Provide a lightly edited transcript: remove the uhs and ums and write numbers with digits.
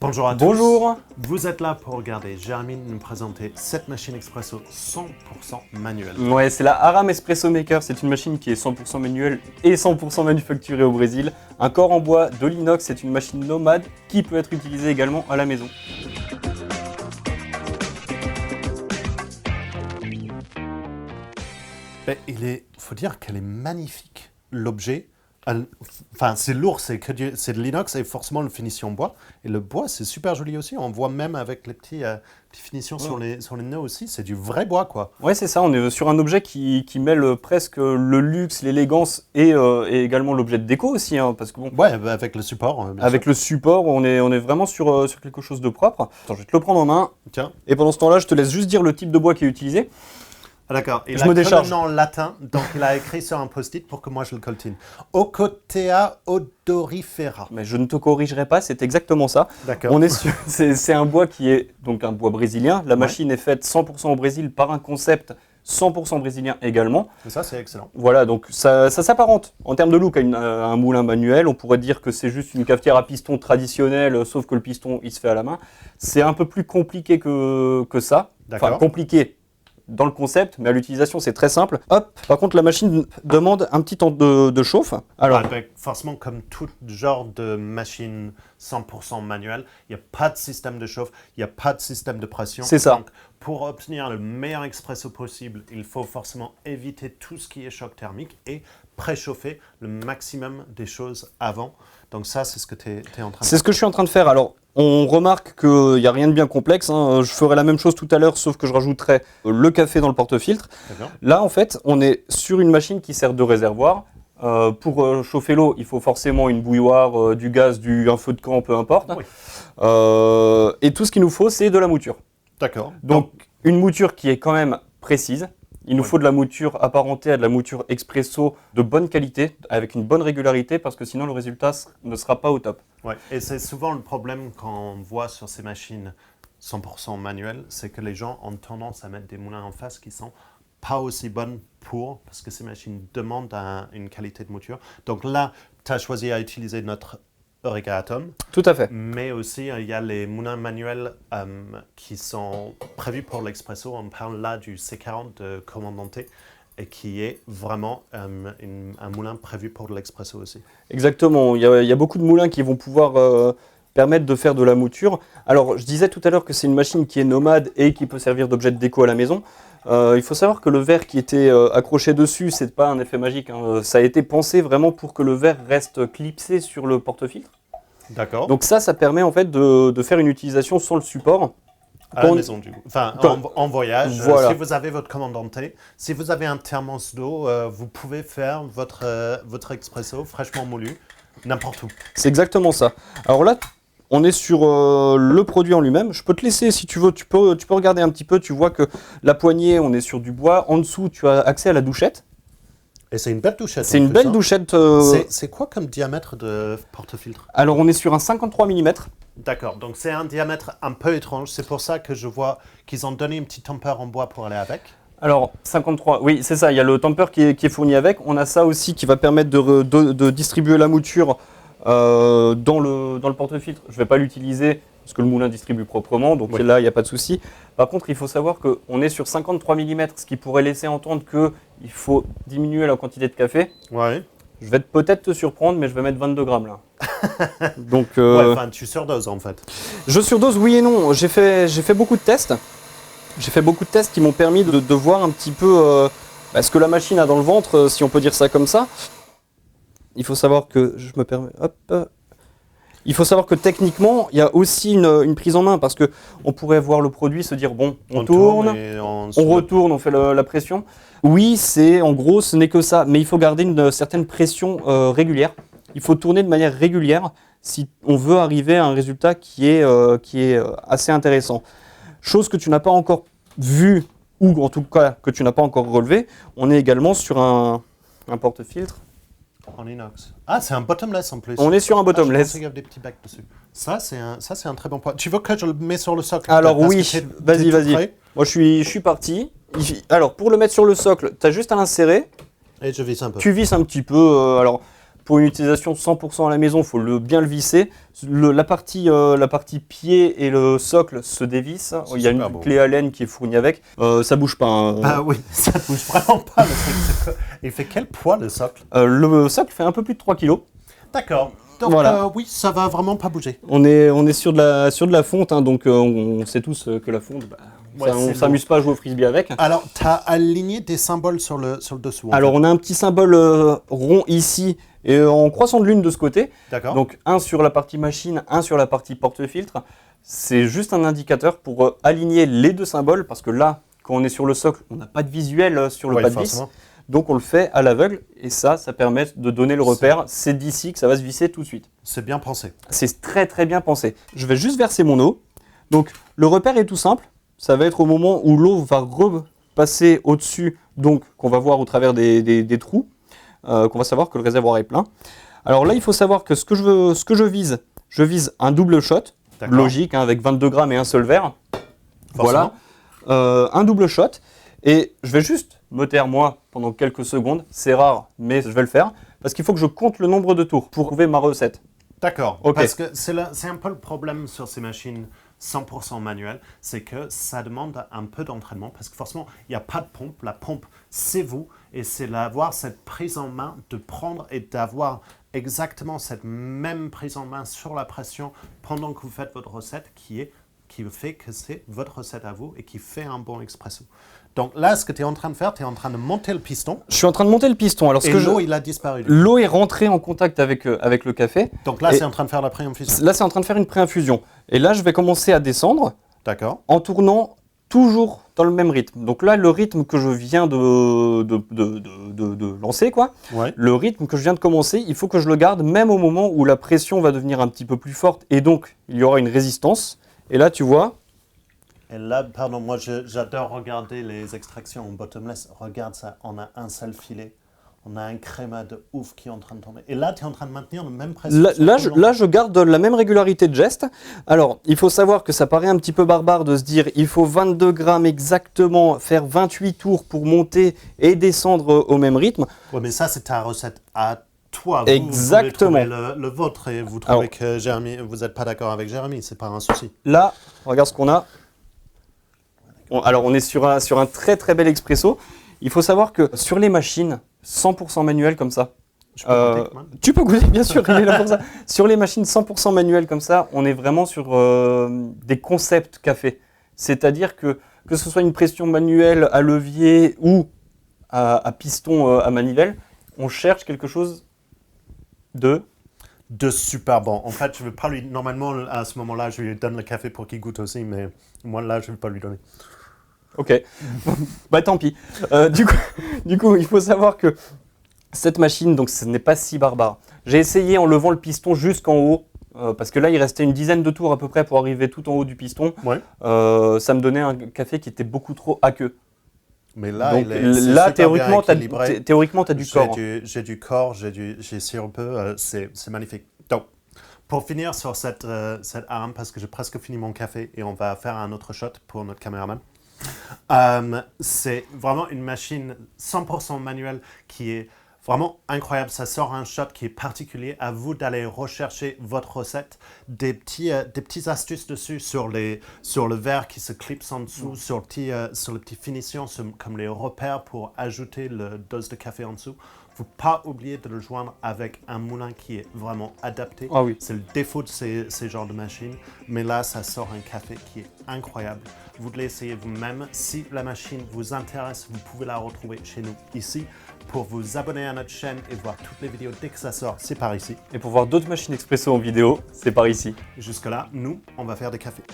Bonjour à tous. Bonjour. Vous êtes là pour regarder Jérémy nous présenter cette machine expresso 100% manuelle. Ouais, c'est la Aram Espresso Maker. C'est une machine qui est 100% manuelle et 100% manufacturée au Brésil. Un corps en bois, de l'inox, c'est une machine nomade qui peut être utilisée également à la maison. Ben, faut dire qu'elle est magnifique. L'objet, enfin c'est lourd, c'est de l'inox et forcément le finition bois. Et le bois, c'est super joli aussi. On voit même avec les petites finitions sur les nœuds aussi, c'est du vrai bois quoi. Ouais, c'est ça. On est sur un objet qui mêle presque le luxe, l'élégance et également l'objet de déco aussi, hein, parce que bon. Ouais, avec le support. Avec le support, on est vraiment sur quelque chose de propre. Attends, je vais te le prendre en main. Tiens. Et pendant ce temps-là, je te laisse juste dire le type de bois qui est utilisé. Ah, d'accord. Il je me décharge. Le nom latin, donc il a écrit sur un post-it pour que moi je le coltine. Ocotea odorifera. Mais je ne te corrigerai pas, c'est exactement ça. D'accord. C'est un bois qui est donc un bois brésilien. La machine est faite 100% au Brésil par un concept 100% brésilien également. Et ça, c'est excellent. Voilà, donc ça s'apparente en termes de look à un moulin manuel. On pourrait dire que c'est juste une cafetière à piston traditionnelle, sauf que le piston, il se fait à la main. C'est un peu plus compliqué que ça. D'accord. Enfin, compliqué dans le concept, mais à l'utilisation, c'est très simple. Hop. Par contre, la machine demande un petit temps de chauffe. Alors, forcément, comme tout genre de machine 100% manuelle, il n'y a pas de système de chauffe, il n'y a pas de système de pression. C'est ça. Donc, pour obtenir le meilleur expresso possible, il faut forcément éviter tout ce qui est choc thermique et préchauffer le maximum des choses avant. Donc ça, c'est ce que tu es en train de faire. C'est ce que je suis en train de faire. Alors, on remarque qu'il n'y a rien de bien complexe, hein. Je ferai la même chose tout à l'heure, sauf que je rajouterai le café dans le porte-filtre. Là, en fait, on est sur une machine qui sert de réservoir. Pour chauffer l'eau, il faut forcément une bouilloire, du gaz, un feu de camp, peu importe. Oui. Et tout ce qu'il nous faut, c'est de la mouture. D'accord. Donc, une mouture qui est quand même précise. Il nous faut de la mouture apparentée à de la mouture expresso de bonne qualité, avec une bonne régularité, parce que sinon le résultat ne sera pas au top. Ouais. Et c'est souvent le problème qu'on voit sur ces machines 100% manuelles, c'est que les gens ont tendance à mettre des moulins en face qui sont pas aussi bonnes parce que ces machines demandent une qualité de mouture. Donc là, tu as choisi à utiliser notre Eureka Atom. Tout à fait. Mais aussi, il y a les moulins manuels qui sont prévus pour l'expresso. On parle là du C40 de Comandante et qui est vraiment un moulin prévu pour de l'expresso aussi. Exactement. Il y a beaucoup de moulins qui vont pouvoir permettre de faire de la mouture. Alors, je disais tout à l'heure que c'est une machine qui est nomade et qui peut servir d'objet de déco à la maison. Il faut savoir que le verre qui était accroché dessus, c'est pas un effet magique, hein. Ça a été pensé vraiment pour que le verre reste clipsé sur le porte-filtre. D'accord. Donc ça permet en fait de faire une utilisation sans le support. À la maison, du coup. Enfin, en voyage. Voilà. Si vous avez votre Comandante, si vous avez un thermos d'eau, vous pouvez faire votre expresso fraîchement moulu n'importe où. C'est exactement ça. Alors là, on est sur le produit en lui-même. Je peux te laisser, si tu veux, tu peux regarder un petit peu. Tu vois que la poignée, on est sur du bois. En dessous, tu as accès à la douchette. Et c'est une belle douchette. C'est une belle douchette. C'est quoi comme diamètre de porte-filtre? Alors, on est sur un 53 mm. D'accord, donc c'est un diamètre un peu étrange. C'est pour ça que je vois qu'ils ont donné une petite tempère en bois pour aller avec. Alors, 53, oui, c'est ça. Il y a le temper qui est fourni avec. On a ça aussi qui va permettre de distribuer la mouture dans le porte-filtre. Je ne vais pas l'utiliser parce que le moulin distribue proprement, donc là, il n'y a pas de souci. Par contre, il faut savoir qu'on est sur 53 mm, ce qui pourrait laisser entendre qu'il faut diminuer la quantité de café. Ouais. Je vais peut-être te surprendre, mais je vais mettre 22 grammes là. Donc, tu surdoses en fait. Je surdose, oui et non. J'ai fait beaucoup de tests. J'ai fait beaucoup de tests qui m'ont permis de voir un petit peu ce que la machine a dans le ventre, si on peut dire ça comme ça. Il faut savoir que, il faut savoir que techniquement, il y a aussi une prise en main parce qu'on pourrait voir le produit, se dire bon, on tourne, on retourne, on fait la pression. Oui, en gros, ce n'est que ça, mais il faut garder une certaine pression régulière. Il faut tourner de manière régulière si on veut arriver à un résultat qui est assez intéressant. Chose que tu n'as pas encore vue, ou en tout cas que tu n'as pas encore relevé, on est également sur un porte-filtre. En inox. Ah, c'est un bottomless en plus. On est sur un bottomless. Je pensais qu'il y avait des petits bacs dessus. Ça, c'est un très bon point. Tu veux que je le mette sur le socle? Alors oui, vas-y. Moi, je suis parti. Alors, pour le mettre sur le socle, tu as juste à l'insérer. Et je visse un peu. Tu visses un petit peu. Alors, pour une utilisation 100% à la maison, il faut bien le visser. La partie pied et le socle se dévissent. Il y a une clé Allen qui est fournie avec. Ça bouge pas. Hein. Bah oui, ça bouge vraiment pas. Il fait quel poids le socle? Le socle fait un peu plus de 3 kg. D'accord. Donc voilà. Oui, ça va vraiment pas bouger. On est sur de la fonte, hein, donc on sait tous que la fonte, on s'amuse pas à jouer au frisbee avec. Alors, tu as aligné des symboles sur le dessous. Alors, on a un petit symbole rond ici et en croissant de lune de ce côté. D'accord. Donc, un sur la partie machine, un sur la partie porte-filtre. C'est juste un indicateur pour aligner les deux symboles parce que là, quand on est sur le socle, on n'a pas de visuel sur le pas de vis. Donc on le fait à l'aveugle et ça permet de donner le repère. C'est d'ici que ça va se visser tout de suite. C'est bien pensé. C'est très très bien pensé. Je vais juste verser mon eau. Donc le repère est tout simple. Ça va être au moment où l'eau va repasser au-dessus, donc qu'on va voir au travers des trous, qu'on va savoir que le réservoir est plein. Alors là, il faut savoir que ce que je vise un double shot, logique, hein, avec 22 grammes et un seul verre. Forcément. Voilà, un double shot. Et je vais juste me taire, moi, pendant quelques secondes. C'est rare, mais je vais le faire. Parce qu'il faut que je compte le nombre de tours pour trouver ma recette. D'accord. Okay. Parce que c'est un peu le problème sur ces machines 100% manuelles. C'est que ça demande un peu d'entraînement. Parce que forcément, il n'y a pas de pompe. La pompe, c'est vous. Et c'est d'avoir cette prise en main, de prendre et d'avoir exactement cette même prise en main sur la pression pendant que vous faites votre recette qui fait que c'est votre recette à vous et qui fait un bon expresso. Donc là, ce que tu es en train de faire, tu es en train de monter le piston. Je suis en train de monter le piston. Alors, l'eau, il a disparu. L'eau est rentrée en contact avec le café. Donc là, c'est en train de faire la pré-infusion. Là, c'est en train de faire une pré-infusion. Et là, je vais commencer à descendre. D'accord. En tournant toujours dans le même rythme. Donc là, le rythme que je viens de lancer, quoi. Ouais. Le rythme que je viens de commencer, il faut que je le garde même au moment où la pression va devenir un petit peu plus forte. Et donc, il y aura une résistance. Et là, tu vois... Et là, pardon, moi j'adore regarder les extractions en bottomless. Regarde ça, on a un seul filet. On a un créma de ouf qui est en train de tomber. Et là, tu es en train de maintenir le même pression. Là, je garde la même régularité de geste. Alors, il faut savoir que ça paraît un petit peu barbare de se dire il faut 22 grammes exactement, faire 28 tours pour monter et descendre au même rythme. Oui, mais ça, c'est ta recette à toi. Exactement. Vous trouvez le vôtre et vous trouvez que Jérémy, vous n'êtes pas d'accord avec Jérémy, c'est pas un souci. Là, regarde ce qu'on a. Alors, on est sur un très très bel expresso. Il faut savoir que sur les machines 100% manuelles comme ça, tu peux goûter, bien sûr, il est là pour ça. Sur les machines 100% manuelles comme ça, on est vraiment sur des concepts café. C'est-à-dire que ce soit une pression manuelle à levier ou à piston à manivelle, on cherche quelque chose de super bon. En fait, je ne vais pas lui... Normalement, à ce moment-là, je lui donne le café pour qu'il goûte aussi, mais moi, là, je ne vais pas lui donner. Ok. Bah, tant pis. Du coup, il faut savoir que cette machine, donc, ce n'est pas si barbare. J'ai essayé en levant le piston jusqu'en haut, parce que là, il restait une dizaine de tours à peu près pour arriver tout en haut du piston. Ouais. Ça me donnait un café qui était beaucoup trop aqueux. Mais là, donc, théoriquement, tu as du corps. J'ai du corps, j'ai sirupeux, c'est magnifique. Donc, pour finir sur cette arme, parce que j'ai presque fini mon café et on va faire un autre shot pour notre caméraman. C'est vraiment une machine 100% manuelle qui est vraiment incroyable. Ça sort un shot qui est particulier. À vous d'aller rechercher votre recette. Des petites astuces dessus sur le verre qui se clipse en dessous, sur les petites finitions, comme les repères pour ajouter le dose de café en dessous. Il ne faut pas oublier de le joindre avec un moulin qui est vraiment adapté. Ah oui. C'est le défaut de ces genres de machines. Mais là, ça sort un café qui est incroyable. Vous devez l'essayer vous-même. Si la machine vous intéresse, vous pouvez la retrouver chez nous ici. Pour vous abonner à notre chaîne et voir toutes les vidéos dès que ça sort, c'est par ici. Et pour voir d'autres machines expresso en vidéo, c'est par ici. Jusque-là, nous, on va faire des cafés.